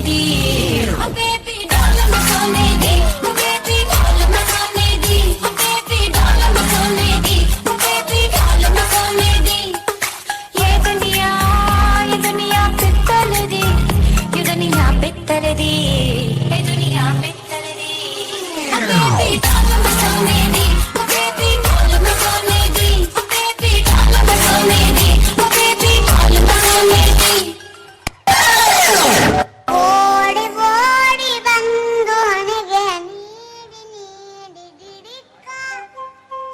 दी ओ baby डाल मसाले दी ओ baby डाल मसाले दी ओ बेबी डाल मसाले दी ओ बेबी डाल मसाले दी ये दुनिया पित्तल दी ये दुनिया पित्तल दी ये दुनिया पित्तल दी ओ बेबी डाल मसाले दी ओ बेबी डाल मसाले दी ओ बेबी डाल मसाले दी ओ बेबी डाल मसाले दी ಓಡಿ ಓಡಿ ಬಂದು ನನಗೆ ನೀಡಿ ನೀಡಿ ಡಿಡಿಕ್ಕ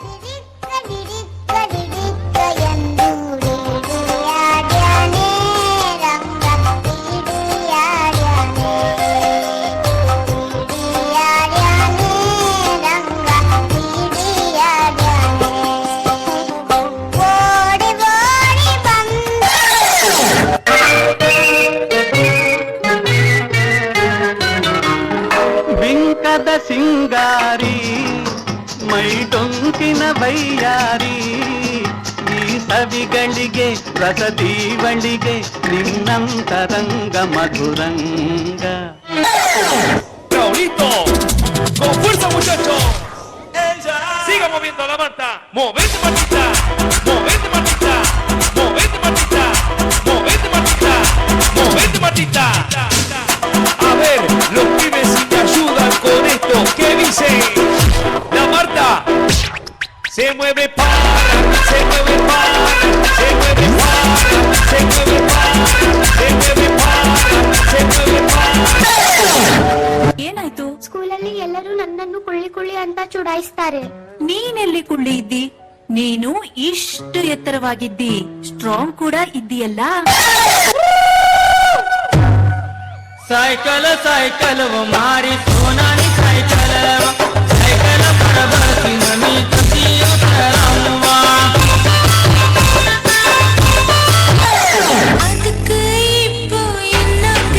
ಡಿಡಿಕ್ಕ ಡಿಡಿಕ್ಕ ಡಿಡಿಕ್ಕ ಎಂದು ಡಿಡಿಯಾಡ್ಯಾನೆ ರಂಗ ಡಿಡಿಯಾಡ್ಯಾನೆ ಡಿಡಿಯಾಡ್ಯಾನೆ ರಂಗ ಡಿಡಿಯಾಡ್ಯಾನೆ ಓಡಿ ಓಡಿ ಬಂದು ಬಿಂಕದ ಸಿಂಗಾರಿ ಮೈಡೊಂಕಿನ ಬೈಯಾರಿ ಈ ಸವಿಗಳಿಗೆ ರಸದೀವಳಿಗೆ ನಿನ್ನಂತರಂಗ ಮಧುರಂಗ Raulito, con fuerza muchachos. Siga moviendo la manta. Movete Martita, movete Martita, movete Martita, movete Martita, movete Martita. A ver, los pibes si me ayudan con esto. ¿Qué dice? La Marta se mueve para, se mueve para, se mueve para, se mueve para, se mueve para, se mueve para. ಏನಾಯ್ತು? ಸ್ಕೂಲಲ್ಲಿ ಎಲ್ಲರೂ ನನ್ನನ್ನು ಕುಳ್ಳಿ ಕುಳ್ಳಿ ಅಂತ ಚುಡಾಯಿಸ್ತಾರೆ. ನೀನೆಲ್ಲಿ ಕುಳ್ಳಿ ಇದ್ದಿ? ನೀನು ಇಷ್ಟು ಎತ್ತರವಾಗಿದ್ದಿ, strong ಕೂಡ ಇದ್ದೀಯಲ್ಲ. Cycle cycle ಮಾರಿ ಸೋನಾನಿ ಸೈಕಲ್ ಸೈಕಲ್ ಪರಬರ್ತಿ ನಮಿ ಕಸಿಯೋ ತರಮ್ಮ அதுக்கு இப்போ என்னங்க?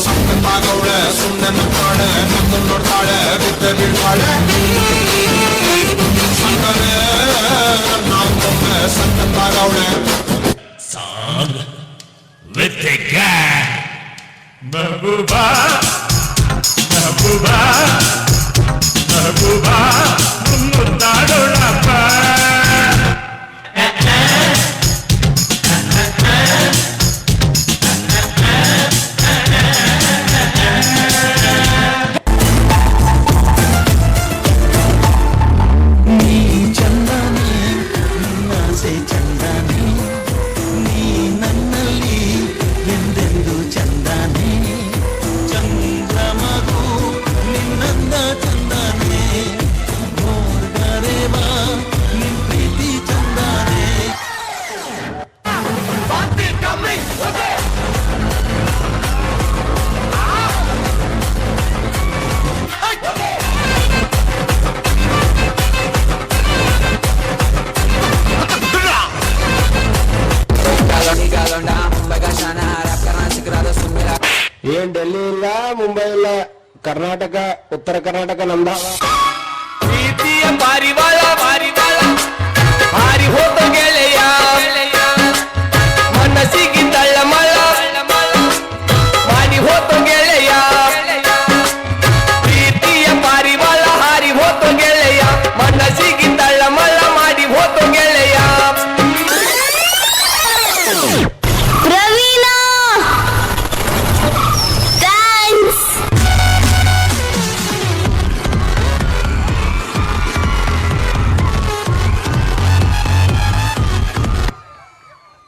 ಸಂಕಟಾಗವಳೆ ಸುಮ್ಮನೆ ನಗ್ತಾಳೆ ನಮ್ದು ನೋಡ್ತಾಳೆ ಬಿದ್ದೆ ಬೀಳ್ತಾಳೆ ಸಂಕಲೇ ನಾವೊಮ್ಮೆ ಸಂಕಟಾಗವಳೆ Song with the gang. Mahbooba, Mahbooba, Mahbooba, ಮುದ್ದಾಡೋಣಪ್ಪ. ನೀ ಚಂದನೆ ನಿನ್ನಾಸೆ ಚಂದನೆ ನೀ ನನ್ನಲ್ಲಿ ಎಂದೆಂದು ಚಂದನೆ ಚಂದ್ರಮಗು ನಿನ್ನಂದ ಚಂದನೆ ನೋಡ್ದರೆ ಬಾ ನಿನ್ ಪ್ರೀತಿ ಚಂದನೆ ಏನ್ ಡೆಲ್ಲಿ ಇಲ್ಲ ಮುಂಬೈ ಇಲ್ಲ ಕರ್ನಾಟಕ ಉತ್ತರ ಕರ್ನಾಟಕ ನಮ್ದಾವ ಪ್ರೀತಿಯ ಪಾರಿವಾಳ ಪಾರಿವಾಳ ಹಾರಿ ಹೋದ ಗೆಳೆಯ ಮನಸ್ಸಿಗೆ ತಳ್ಳಮಳ ಮಾಡಿ ಹೋದ ಗೆಳೆಯ ಪ್ರೀತಿಯ ಪಾರಿವಾಳ ಹಾರಿ ಹೋದ ಗೆಳೆಯ ಮನಸ್ಸಿಗೆ ತಳ್ಳಮಳ ಮಾಡಿ ಹೋದ ಗೆಳೆಯ Praveen thanks.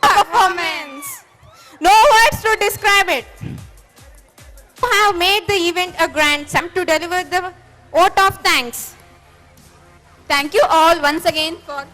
Performance. No words to describe it. You have made the event a grand sum to deliver the vote of thanks. Thank you all once again for